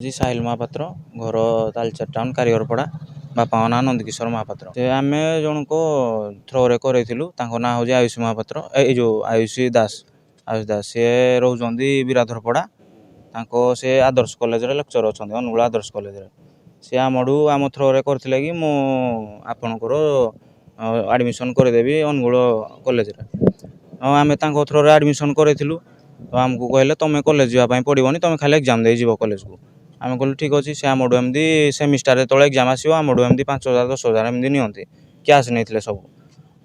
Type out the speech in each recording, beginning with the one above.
जी साहिल महापात्र घर तालचेर टाउन कारीगरपड़ा बापा ना नंदकिशोर महापात्र से आम जनक थ्रोरे कर ना हूँ आयुष महापात्र जो आयुष दास सी रोचे बिराधरपड़ा से आदर्श कॉलेज लेक्चर अच्छा अनुगुल आदर्श कॉलेज सी आम थ्रोरे करते कि मुझर आडमिशन करदेवी अनुगुल कॉलेज आम थ्रोरे आडमिशन करूँ तो आमको कहले तुम कॉलेज जावाई पड़ोनी तुम खाली एग्जाम दे जीव कॉलेज को आम कहलु ठीक अच्छे से आमठू एमती सेमिस्टार जो एग्जाम आसो आमठू एमती 5,000 10,000 एमती नि कैश नहीं सब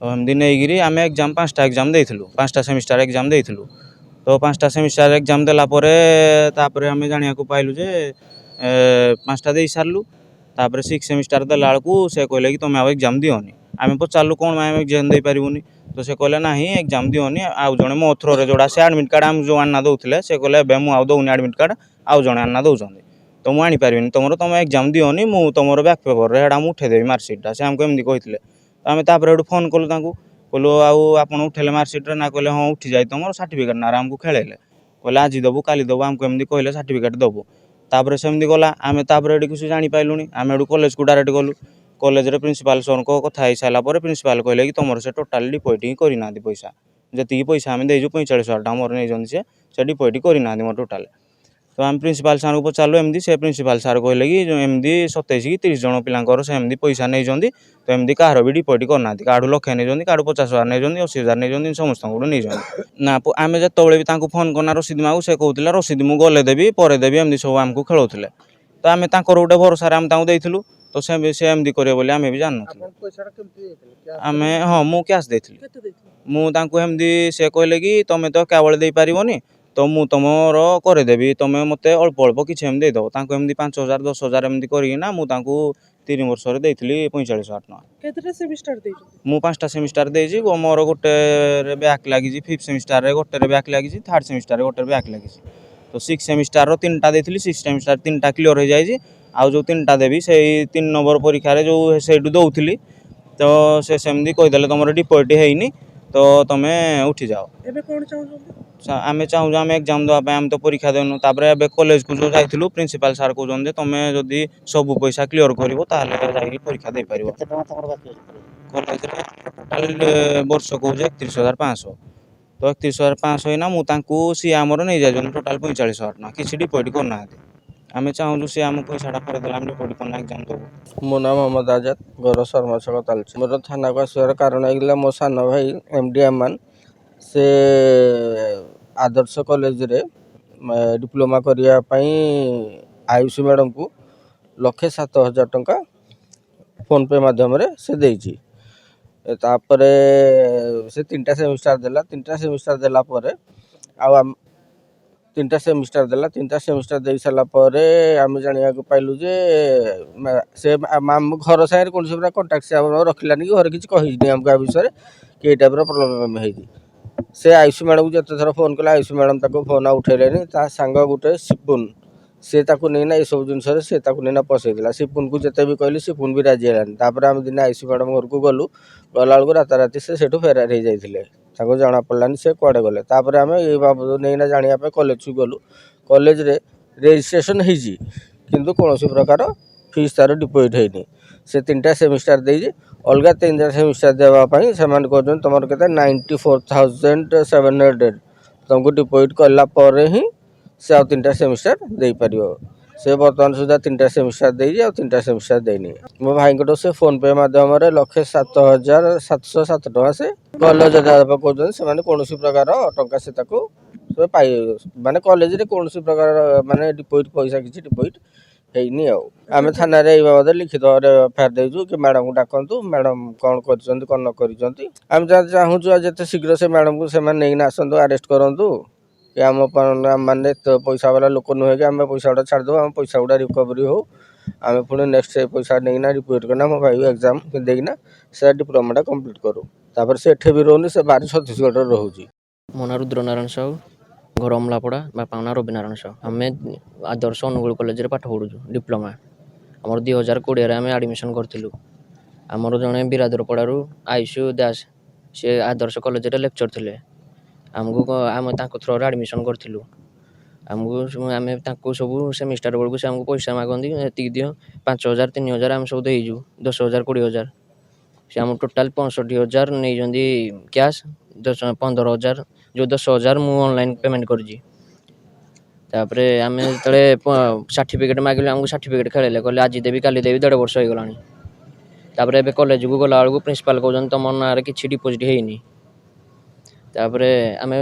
तो एमती नहीं आम एग्जाम 5टा एग्जाम देलु 5टा सेमिस्टार एग्जाम देलु तो 5टा सेमिस्टार एग्जाम देलापर आम जाना पाइलु जे 5टा दे सारू तापर 6 सेमिस्टार देला बेलू से कहले कि तुम एग्जाम दियोनी आम पचारू कौन आम एग्जाम दे पारूनी तो से कहले ना एग्जाम दियोनी आउ जड़े मो थ्रोरे जोड़ा से आडमिट कार्ड आम जो आना दौले से कहले मुझे दौनी आडमिट कार्ड आउ जड़े आना दौरान तो मुझे आनीपारि तुम एग्जाम दियोनी मुझे तुम बैक पेपर में उठेदेवी मार्कसीटा से आमको एमती कहते तो आम तापर फोन कलु कहलु आप उठेले मार्कसीट ना कहले हाँ उठी जाए तुम सर्टिफिकेट ना आमको खेलेले कहले आज देवु काली देवु आमको एमती कहले सर्टिफिकेट देवु तापर सेमती गला आम तापर किसी जानी पाइलुनी आम एडू कॉलेज को डायरेक्ट गलु कॉलेज प्रिंसिपाल सर को कथा हो सारापर प्रिंसिपाल कहले कि तुम से टोटाल डिपोजिट ही करना पैसा जी पैसा आम देजु 45,000 टका मोर नहीं से डिपोजिट करना मोर टोटाल तो आम प्रिंसिपाल सार को पचारू एमती से प्रिंसिपाल सार कहले कि एमती 27 कि 30 जन पिलांकर से एमती पैसा नहीं तो एमती कहार भी डिपोजिट करना काढ़ू लक्षे नहीं काढ़ू 50,000 नहीं 80,000 नहीं समस्त नहीं ना आम जो भी फोन करना रसीद मागू से कहते रसीद मुझे गले देवी पर देवी एमती सब आमको खेलुले तो आम गोटे भरोसा आम देलु तो से एमती करे बोली आम भी जानू आम हाँ मुझे कैश देती मुझे से कहले कि तुम तो क्या दे पारनी तो मु तुमर करदेवी तुम मत अल्प अल्प किसी एमती देदेव एमती 5,000 10,000 एमती करना मुझे 3 वर्ष देती 45,000 टका मु 5टा सेमिस्टार देजी मोर गोटे बैक लगी 5th सेमिस्टार गोटे बैक लगी 3rd सेमिस्टार गोटे बैक लगी तो 6 सेमिस्टार 3टा देती 6 सेमिस्टार 3टा क्लीयर हो जाए आउ जो 3टा देवी से 3 नंबर परीक्षा जो से दौली तो से सेमती कहीदे तुम डिपोजिट होनी तो तुम्हें उठी जाओ आम चाहूँ आम एग्जाम देवाई आम तो परीक्षा देनु तापर कॉलेज को जो जाइलु प्रिंसिपाल सार कहते तुम्हें जदि सब पैसा क्लीयर कर परीक्षा दे पार कॉलेज टोटाल वर्ष को 31,500 तो 31,500 होना मुझे सी आमर नहीं जाए टोटाल 45,000 टका किसी डिपोजिट करना आम चाहूँ सी आम पैसा करदे डिपोजिट करना एग्जाम देव मो नाम मोहम्मद आजाद घर शर्मा छक तालचेर मोर थाना को आसवर कारण है मो सान भाई एमडी अमान से आदर्श कॉलेज रे डिप्लोमा करने आयुष मैडम को 1,07,000 टंका फोन पे माध्यम से देछि तापर से 3टा सेमिस्टार देला 3टा सेमिस्टार देला पर आ 3टा सेमिस्टार देला 3टा सेमिस्टार दे सारा पर आम जाना पाइलु जे से घर सागर कौन से कंटाक्ट से रखलानी कि घर किसी कही आमको आ विषय कि टाइप प्रोब्लेम है से आयुष मैडम को जिते थर फोन कला आयुष मैडम तक फोन उठेलेनी सांग गोटे सिपुन से नहीं ये सब जिन से नहीं पसईला सिपुन को जिते भी कहली सिपुन भी राजी है आम दिन आयुष मैडम घर को गलु गला बेलू राताराति से फेरार हो जाते जना पड़ानी से कड़े गले आम ये बाबद नहीं जानापी कॉलेज को गलु कॉलेज रे रजिस्ट्रेशन हो कौन प्रकार फीस तार डिपोजिट होनी से 3टा सेमिस्टार दे अलग 3टा सेमिस्टार देवाई से तुम के 94,700 तुमको डिपोजिट कलापर ही से आ 3टा सेमिस्टार दे पार से बर्तमान सुधा 3टा सेमिस्टार दे 3टा सेमिस्टार देनी मो भाई से फोन पे माध्यम 1,07,707 टका से कॉलेज कहते से कौन प्रकार टंका से पाई माने कॉलेज रे कौन प्रकार माने डिपोजिट पैसा किसी डिपोजिट हैनी आम थाना रे बाबद लिखित एफआईआर देजु कि मैडम को डाकतु मैडम कौन कर कौन न कर आम चाहूँ जिते शीघ्र से मैडम को नहीं आसतु अरेस्ट करूँ कि आम मैंने पैसा वाला लोक नुहे कि आम पैसा गुड़ा छाड़देव आम पैसा गुड़ा रिकवरी हो आम पुणी नेक्स्ट पैसा नहीं डिपोजिट करना मो भाई एग्जाम देना से डिप्लोमाटा कंप्लीट करूँ तापर से एठे भी रोनी से बाहर छत्तीसगढ़ रोचे मो ना रुद्रनारायण साहू घर अमलापड़ा बापा ना रविनारायण साहू आम आदर्श अनुगुल कॉलेज रे पाठ पढ़ुँ डिप्लोमा आमर 2020 आम आडमिशन करूँ आमर जड़े बिरादरपड़ू आयुष दास से आदर्श कॉलेज रे लेक्चर थे आमको आम थ्रो आडमिशन करूँ ଆମେ ତାଙ୍କୁ ସବୁ ସେମିଷ୍ଟାର ବେଳକୁ ସେ ଆମକୁ ପଇସା ମାଗନ୍ତି, ଏତିକି ଦିଅ 5,000 3,000 ଆମେ ସବୁ ଦେଇଛୁ, 10,000 20,000। ସେ ଆମ ଟୋଟାଲ୍ 65,000 ନେଇଛନ୍ତି କ୍ୟାସ୍, 15,000 ଯେଉଁ 10,000 ମୁଁ ଅନଲାଇନ୍ ପେମେଣ୍ଟ କରିଛି। ତାପରେ ଆମେ ଯେତେବେଳେ ସାର୍ଟିଫିକେଟ୍ ମାଗିଲୁ ଆମକୁ ସାର୍ଟିଫିକେଟ୍ ଖେଳେଇଲେ, କହିଲେ ଆଜି ଦେବି କାଲି ଦେବି, 1.5 ବର୍ଷ ହେଇଗଲାଣି। ତାପରେ ଏବେ କଲେଜକୁ ଗଲାବେଳକୁ ପ୍ରିନ୍ସିପାଲ୍ କହୁଛନ୍ତି ତମ ନାଁରେ କିଛି ଡିପୋଜିଟ୍ ହେଇନି। ତାପରେ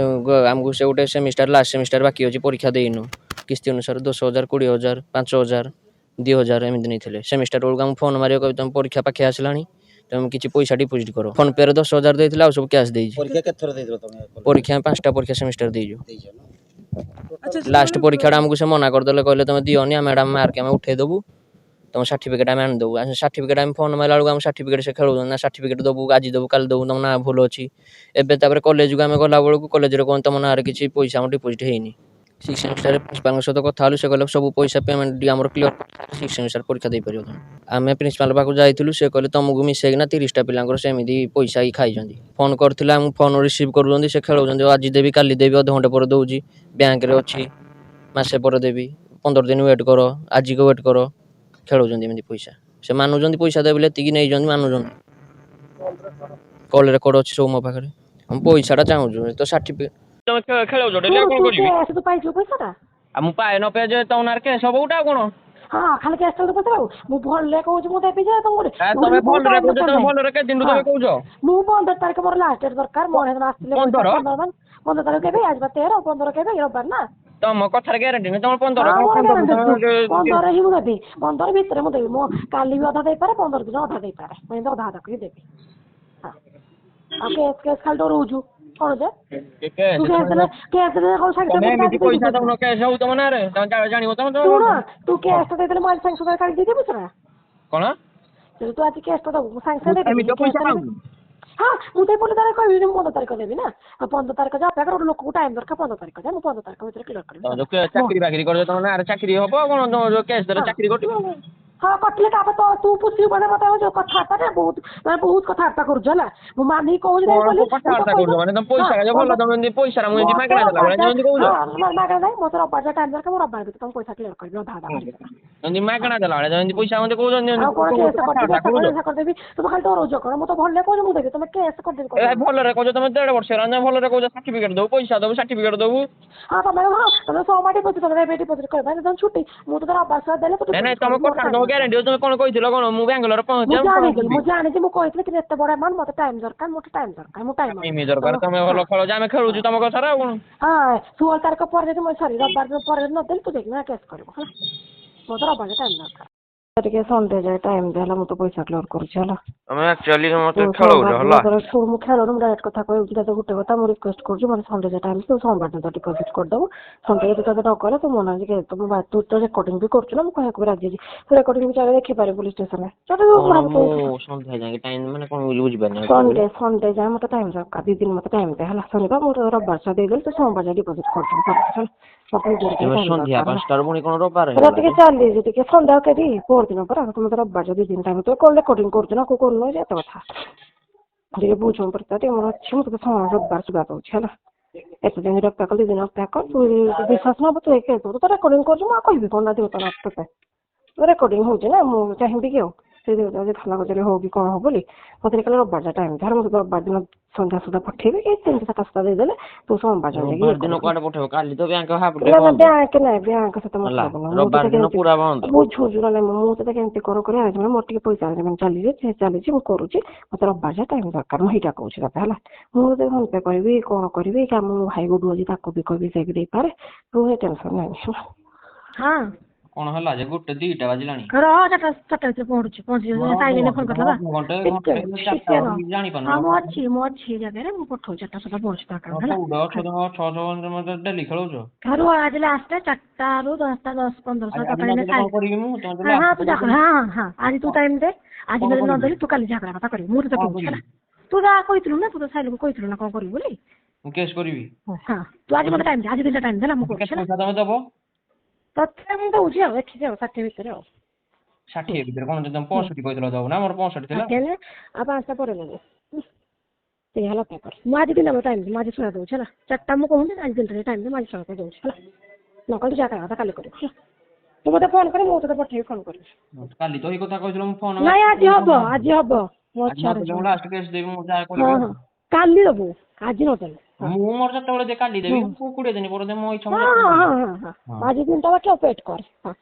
ଆମକୁ ସେ ଗୋଟେ ସେମିଷ୍ଟାର ଲାଷ୍ଟ ସେମିଷ୍ଟାର ବାକି ଅଛି, ପରୀକ୍ଷା ଦେଇନୁ, କିସ୍ତି ଅନୁସାରେ 10,000 20,000 5,000 2,000 ଏମିତି ନେଇଥିଲେ। ସେମିଷ୍ଟାର ବେଳକୁ ଆମକୁ ଫୋନ୍ ମାରିବ କହିବେ ତମ ପରୀକ୍ଷା ପାଖେ ଆସିଲାଣି, ତମେ କିଛି ପଇସା ଡିପୋଜିଟ୍ କର। ଫୋନ୍ ପେରେ 10,000 ଦେଇଥିଲେ, ଆଉ ସବୁ କ୍ୟାସ୍ ଦେଇଛି। ପରୀକ୍ଷା କେତେଥର ଦେଇଥିଲ ତମେ? ପରୀକ୍ଷା 5ଟା ପରୀକ୍ଷା ସେମିଷ୍ଟାର ଦେଇଛୁ। ଦେଇଛ ନା? ଲାଷ୍ଟ ପରୀକ୍ଷାଟା ଆମକୁ ସେ ମନା କରିଦେଲେ, କହିଲେ ତମେ ଦିଅନି, ମ୍ୟାଡ଼ାମ୍ ମାର୍କ ଆମେ ଉଠେଇ ଦେବୁ, ତମ ସାର୍ଟିଫିକେଟ୍ ଆମେ ଆଣିଦେବୁ। ସାର୍ଟିଫିକେଟ୍ ଆମେ ଫୋନ୍ ମାରିଲା ବେଳକୁ ଆମ ସାର୍ଟିଫିକେଟ୍ ସେ ଖେଳୁଛନ୍ତି ନା, ସାର୍ଟିଫିକେଟ୍ ଦେବୁ ଆଜି ଦେବୁ କାଲି ଦେବୁ, ତମ ନାଁ ଭୁଲ ଅଛି। ଏବେ ତାପରେ କଲେଜକୁ ଆମେ ଗଲା ବେଳକୁ କଲେଜରେ କହନ୍ତି ତମ ନାଁରେ କିଛି ପଇସା ଆମର ଡିପୋଜିଟ୍ ହେଇନି। 6th ସେମିଷ୍ଟାରରେ ପ୍ରିନ୍ସିପାଲଙ୍କ ସହିତ କଥା ହେଲୁ, ସେ କହିଲେ ସବୁ ପଇସା ପେମେଣ୍ଟ ଆମର କ୍ଲିୟର 6th ସେମିଷ୍ଟାର ପରୀକ୍ଷା ଦେଇପାରିବ ତମେ। ଆମେ ପ୍ରିନ୍ସିପାଲ ପାଖକୁ ଯାଇଥିଲୁ, ସେ କହିଲେ ତମକୁ ମିଶେଇକିନା 30ଟା ପିଲାଙ୍କର ସେମିତି ପଇସା ଖାଇଛନ୍ତି। ଫୋନ୍ କରିଥିଲେ, ଆମକୁ ଫୋନ୍ ରିସିଭ୍ କରୁଛନ୍ତି, ସେ ଖେଳୁଛନ୍ତି ଆଜି ଦେବି କାଲି ଦେବି, ଅଧଘଣ୍ଟେ ପରେ ଦେଉଛି, ବ୍ୟାଙ୍କରେ ଅଛି ମାସେ ପରେ ଦେବି, 15 ଦିନ ୱେଟ୍ କର, ଆଜିକୁ ୱେଟ୍ କର, ଖେଳୁଛନ୍ତି ଏମିତି ପଇସା। ସେ ମାନୁଛନ୍ତି ପଇସା ଦେବେ ବୋଲି, ଏତିକି ନେଇଛନ୍ତି ମାନୁଛନ୍ତି। କଲ୍ ରେକର୍ଡ ଅଛି ସବୁ ମୋ ପାଖରେ। ଆମେ ପଇସାଟା ଚାହୁଁଛୁ, ତ ସାର୍ଟିଫିକେଟ୍ ତମେ ଖେଳଉଛ ଡେଲି, ଆଉ କ'ଣ କରିବି? ତୁ ପାଇଛୁ ପଇସାଟା? ଆଉ ମୁଁ ପାଏ ନ ପାଏ ଯେ ତମ ନାଁରେ କେସ୍ ହବ ଗୋଟେ, ଆଉ କ'ଣ? ହଁ ଖାଲି କ୍ୟାସ୍ ତ ପଇସା ଆଉ ମୁଁ ଭଲରେ କହୁଛି, ମୁଁ ଦେବି ଯେ ତମକୁ ତମେ ଭଲରେ କହୁଛ, ତମେ ଭଲରେ କେତେ ଦିନରୁ ତମେ କହୁଛ? ମୁଁ 15 ତାରିଖ ମୋର ଲାଷ୍ଟ ଡେଟ୍ ଦରକାର, ମୋର ହେଦିନ ଆସିଥିଲେ 15 ତାରିଖ କେବେ, ଆଜି 13 15 କେବେ ରବିବାର ନା। ତମ କଥାରେ ଗ୍ୟାରେଣ୍ଟି ନାହିଁ, ତମ 15 15 ହିଁ ମୁଁ ଦେବି, 15 ଭିତରେ ମୁଁ ଦେବି। ମୁଁ କାଲି ବି ଅଧା ଦେଇପାରେ, 15 ଦିନ ଅଧା ଦେଇପାରେ, ମୁଁ ଏମିତି ଅଧା ଅଧା କରି ଦେବି। ହଁ ଆଉ କେସ୍ ଖାଲି ଡରଉଛୁ କ'ଣ ଯେ? ତୁ କେସ୍ ଦେଲେ କ'ଣ ସାଙ୍ଗେ ପଇସା ଦଉନ, କେସ୍ ହଉ ତମ ନାଁରେ, ତମେ ଜାଣିବ ତମ ଶୁଣ, ତୁ କେସ୍ ଟା ଦେଇଦେଲେ ମୁଁ ଆଜି ସାଙ୍ଗେ ସାଙ୍ଗେ କାଢ଼ି ଦେଇଦେବି ପଇସା। କ'ଣ ତୁ ଆଜି କେସ୍ ଟା ଦବୁ, ମୁଁ ସାଙ୍ଗେ ସାଙ୍ଗେ ଦେଇଦେବି। ପଇସା ପାଉନି? ହଁ ମୁଁ ସେଇ 15 ତାରିଖ କହିବି, ମୁଁ 15 ତାରିଖ ଦେବି ନା। ଆଉ 15 ତାରିଖ ଯାଅ, ଅପେକ୍ଷା କର, ଗୋଟେ ଲୋକକୁ ଟାଇମ୍ ଦରକାର, 15 ତାରିଖ ଯାଏ, ମୁଁ 15 ତାରିଖ ଭିତରେ କ୍ଲିୟର କରିବି। ଚାକିରି ବାକିରି କରିଛ, ତମ ନାଁରେ ଚାକିରି ହବ, କ'ଣ ତମ କେସ୍ ଦେଲେ ଚାକିରି କଟିବ? ହଁ କଟିଲେ ତାପରେ ତ ତୁ ପୁଷିବୁ ମାନେ ମତେ ଯୋଉ କଥାବାର୍ତ୍ତା ବହୁତ କଥାବାର୍ତ୍ତା କରୁଛୁ ହେଲା। ମୁଁ ମାନିକି କହୁଛି କଥାବାର୍ତ୍ତା କରୁଛ ମାନେ ତମ ପଇସା ଭଲ, ତମେ ଏମିତି ପଇସା ମୁଁ ଏମିତି ମାଗଣା ଦେଲା ଭଳିଆ ଯେମିତି କହୁଛ। ମାଗଣା ନାହିଁ, ମତେ ରବିବାର ଟାଇମ୍ ଦରକାର, ମୁଁ ରବିବାର ଭିତରେ ତମ ପଇସା କ୍ଲିୟର କରିବି, ଅଧା ଅଧା କରିବି। ଏମିତି ମାଗଣା ଦେଲା ଭଳିଆ ଯେମିତି ପଇସା ମତେ କହୁଛନ୍ତି, ଆଉ କ'ଣ କେସ୍ କରିଦେବି? ତମେ ଖାଲି ଡରଉଛ କ'ଣ? ମୁଁ ତ ଭଲରେ କହୁଛି ମୁଁ ଦେବି, ତମେ କେସ୍ କରିଦେବି। ଭଲରେ କହୁଛ, ତମେ 1.5 ବର୍ଷ ହେଲାଣି ଭଲରେ କହୁଛ, ସାର୍ଟିଫିକେଟ୍ ଦବୁ, ପଇସା ଦବୁ, ସାର୍ଟିଫିକେଟ୍ ଦବୁ। ହଁ ତମେ ସୋମବାର ଡିପୋଜିଟ୍ କରିବ, ଏବେ ଡିପୋଜିଟ୍ କରିବ, ଛୁଟି ମୁଁ ତ ରବିବାର ଦେଲେ ନାଇଁ ତମ କଥାରେ ତମ ଗ୍ୟାରେଣ୍ଟି, ତମେ କ'ଣ କହିଥିଲ? କ'ଣ ମୁଁ ବାଙ୍ଗାଲୋର ମୁଁ ଜାଣିଛି ମୁଁ କହିଥିଲି କିନ୍ତୁ ଏତେ ବଡ଼ ଆମାଉଣ୍ଟ ମତେ ଟାଇମ୍ ଦରକାର, ମୋତେ ଟାଇମ୍ ଦରକାର, ମୁଁ ଟାଇମ୍ ଦରକାର। ତମେ ଭଲ ଖେଳୁଛ, ଆମେ ଖେଳୁଛୁ ତମ କଥାରେ, ଆଉ କ'ଣ? ହଁ 16 ତାରିଖ ପରେ ଯଦି ରବିବାର ପରେ ନଦେଲି ତୁ ଦେଖିନା କେସ୍ କରିବୁ ହେଲା। ମୋତେ ରବିବାର ଟାଇମ୍ ଦରକାର, ଟିକେ ସନ୍ଡେ ଯାଏ ଟାଇମ୍ ଦେଲା, ମୁଁ ତ ପଇସା କ୍ଲିୟର କରୁଛି ହେଲା। ତମେ ଆକ୍ଚୁଆଲି ମତେ ଖେଳଉଛ ହେଲା। ମୁଁ ଖେଳୁନି, ମୁଁ ଡାଇରେକ୍ଟ କଥା କହିବି ତତେ ଗୋଟେ କଥା, ମୁଁ ରିକ୍ୱେଷ୍ଟ କରୁଛି ମୋତେ ସନ୍ଡେ ଯାଏ ଟାଇମ୍, ତୁ ସୋମବାର ଦିନ ଡିପୋଜିଟ୍ କରିଦେବୁ। ସନ୍ଡେ ଯଦି ତତେ ନ କଲେ ତୁ ମନା ଅଛି, ତୁ ତ ରେକର୍ଡିଂ ବି କରୁଛୁ ନା, ମୁଁ କହିବାକୁ ବି ରାଜି ଅଛି। ତୁ ରେକର୍ଡିଂ ବି ଚାଲେ ଦେଖିପାରିବୁ ପୋଲିସ୍ ଷ୍ଟେସନରେ। ସନ୍ଡେ ଯାଏ ମୋତେ ଟାଇମ୍ ଦରକାର, 2 ଦିନ ମୋତେ ଟାଇମ୍ ଦେ ହେଲା। ଶନିବାର ମୁଁ ରବିବାର ଦେଇଦେଲି, ତୁ ସୋମବାର ଯାଏ ଡିପୋଜିଟ୍ କରିଦେବୁ। ଟିକେ ଚାଲିଛି ଟିକେ ସନ୍ଧ୍ୟା କେରି ପରଦିନ ପରା, ତମେ ରବିବାର 2 ଦିନ ଟାଇମ୍, ତୁ କ'ଣ ରେକର୍ଡିଂ କରୁଛୁ ନା କୋଉ କରୁନୁ ଏତେ କଥା ଟିକେ ବୁଝୁଁ ପଡିତା, ଟିକେ ମୋର ଅଛି, ମୁଁ ତତେ ରବିବାର ସୁଧା ଦଉଛି ହେଲା। ଏତେ ଦିନ ଅପେକ୍ଷା କର, 2 ଦିନ ଅପେକ୍ଷା କର, ତୁ ବିଶ୍ୱାସ ନବୁ ତୁ ତୁ ତ ରେକର୍ଡିଂ କରୁଛୁ, ମୁଁ ଆଉ କହିବି କ'ଣ ଦେଉ ତତେ ରେକର୍ଡିଂ ହଉଛି ନା, ମୁଁ ଚାହିଁବି କି ଆଉ ସେ ଥାନା କଚେରୀ ହଉ କି କ'ଣ ହବ ବୋଲି ମୋତେ କାଲି ରବିବାର ଯା ଟାଇମ୍ ଧର, ମୁଁ ରବିବାର ଦିନ ସନ୍ଧ୍ୟା ସୁଦ୍ଧା ପଠେଇବି, କି 3-7 ସୁଦ୍ଧା ଦେଇଦେଲେ ତୁ ସୋମବାର ଦିନ କୁଆଡେ ପଠେଇବ? କାଲି ତ ବ୍ୟାଙ୍କ ବ୍ୟାଙ୍କ ସହିତ ବୁଝୁଛୁ ନା ମୁଁ ତତେ କେମିତି କ'ଣ କରିବା, ମୋର ଟିକେ ପଇସା ଚାଲିଛି ମୁଁ କରୁଛି, ମୋତେ ରବିବାର ଯା ଟାଇମ୍ ଦରକାର, ମୁଁ ହେଇଟା କହୁଛି ତତେ ହେଲା। ମୁଁ ତତେ ଫୋନ୍ ପେ କରିବି, କ'ଣ କରିବି, କି ଆମ ଭାଇ ଗୁଡୁ ଅଛି ତାକୁ ବି କହିବି, ସେ ବି ଦେଇପାରେ, ତୁ ଏ ଟେନସନ୍ ନାହିଁ। ହଁ କ'ଣ ହେଲା ଯେ 1-2ଟା ବାଜିଲାଣି? ଚାରିଟା ଭିତରେ ପହଞ୍ଚୁଛି ସାଇଲେଣ୍ଟ ଫୋନ୍ କରିଥିଲା ମୁଁ ଅଛି ଜାଗାରେ, ମୁଁ ପଠଉଛି 4ଟା ସୁଦ୍ଧା ପହଞ୍ଚୁଛି ଡେଲି ଖେଳୁଛ? ଆଜି ଲାଷ୍ଟ 4ଟାରୁ 10ଟା 10-15 ଆଜି ତୁ ଟାଇମ୍ ଦେ, ଆଜି ଯଦି ନ ଦେଲି ତୁ କାଲି ଝଗଡ଼ା କଥା କରିବୁ, ମୁଁ ତତେ କହୁଛି ହେଲା। ତୁ ଯାହା କହିଥିଲୁ ନା, ତୁ ତ ସାଇଲକୁ କହିଥିଲୁ ନା କ'ଣ କରିବୁ ବୋଲି। ମୁଁ କେସ୍ କରିବି। ହଁ ତୁ ଆଜି ମୋତେ ଟାଇମ୍ ଦେ, ଆଜି 2ଟା ଟାଇମ୍ ଦେଲା ମୁଁ କହୁଛି ତତେ ମୁଁ ଦଉଛି ଆଉ ଦେଖିଛି ଆଉ 60 ଭିତରେ ଆଉ 60 ଭିତରେ କ'ଣ ତମେ 65 କହିଥିଲ ଦବ ନା, ମୋର 65 ଥିଲା। ଆଉ 5ଟା ପରେ ଦେବୁ ସେଇଆ ହେଲା ପେପର। ମୁଁ ଆଜି ଦିନ ଟାଇମ୍ ମୁଁ ଆଜି ଶୁଣା ଦଉଛି ହେଲା। 4ଟା ମୁଁ କହୁଛି, ଆଜି ଦିନରେ ଟାଇମ୍ ମୁଁ ଆଜି ଶୁଣା ଦଉଛି ହେଲା। ନ କାଲି ଯାହା କଥା କାଲି କରିବୁ ହେଲା। ତୁ ମୋତେ ଫୋନ୍ କରି ମୁଁ ତୋତେ ପଠେଇବି ଫୋନ୍ କରିବି। କାଲି ତ ଏଇ କଥା କହିଥିଲ ମୁଁ ଫୋନ୍ ନାଇଁ ଆଜି ହବ ମୋ ଇଚ୍ଛା ମୁଁ ଲାଷ୍ଟ କେସ୍ ଦେବି ମୁଁ ଯାହା ହଁ କରିବି। ହଁ କାଲି ଦେବୁ ଆଜି ନ ଦେଲେ। ମୁଁ ମୋର ଯେତେବେଳେ ଦେ କାଲି ଦେବି ମୁଁ 20 ଦିନ ପରେ ଦେବି ମୋ ଇଚ୍ଛା ହଁ ହଁ ହଁ ହଁ ଆଜି ଦିନଟା ବାକି ୱେଟ୍ କର। ହଁ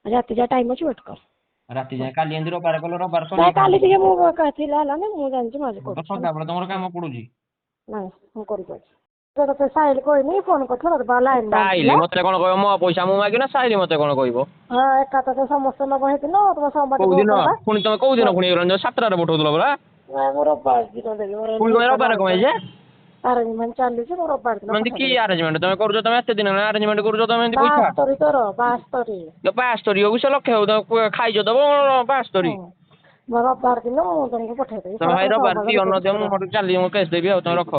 ରାତି ଯାହା ଟାଇମ୍ ଅଛି ୱେଟ୍ କର। ରାତି ଯାଏ କାଲି ଏମିତି ରବିବାର କଲ ରବିବାର ନାଇଁ କାଲି ଟିକେ ମୁଁ ଥିଲା ହେଲାନି ମୁଁ ଜାଣିଛି ମୁଁ ଆଜି ତ କରୁଛି। ସଦାବେଳେ ତମର କାମ ପଡୁଛି। ନାଇଁ ମୁଁ କରିପାରୁଛି। ତୋତେ ସାଇଲ୍ କହିନି ଫୋନ୍ କରିଥିଲା ତୋତେ ଲାଇନ୍ ସାଇଲି ମତେ କଣ କହିବ ମୋ ପଇସା ମୁଁ ମାଗିବି ନା ସାଇଲି ମତେ କଣ କହିବ? ହଁ ଏକା ତତେ ସମସ୍ତେ ନ କହିଥିଲ ତମ ସୋମବାର କୋଉ ଦିନ ପୁଣି ତମେ କୋଉ ଦିନ ପୁଣି ହେଇଗଲାଣି 7ଟାରେ ପଠଉଥିଲ ପରା ନାଇଁ ମୁଁ ରବିବାର ଦିନ ଦେବି ପୁଣି କଣ ରବିବାର କଣ ହେଇଛି? ଆରେଞ୍ଜମେଣ୍ଟ ଚାଲିଛି ମୁଁ ରବିବାର ଦିନ ମାନେ କି ଆରେଞ୍ଜମେଣ୍ଟ ତମେ କରୁଛ ତମେ ଏତେ ଦିନ ଆରେଞ୍ଜମେଣ୍ଟ କରୁଛ ତମେ ଏମିତି ପଇସା 72 ତୋର 72 ବାସ୍ତରୀ ହଉ ସେ ଲକ୍ଷ ହଉ ତମେ ଖାଇଛ ଦବ ବାସ୍ତରୀ ମୁଁ ରବିବାର ଦିନ ମୁଁ ତମକୁ ପଠେଇଦେବି ତମେ ଭାଇ ରବିବାର ଦିଅ ନ ଦିଅ ମୁଁ ମୋର ଚାଲିବି ମୁଁ କେସ୍ ଦେବି ଆଉ ତମେ ରଖ।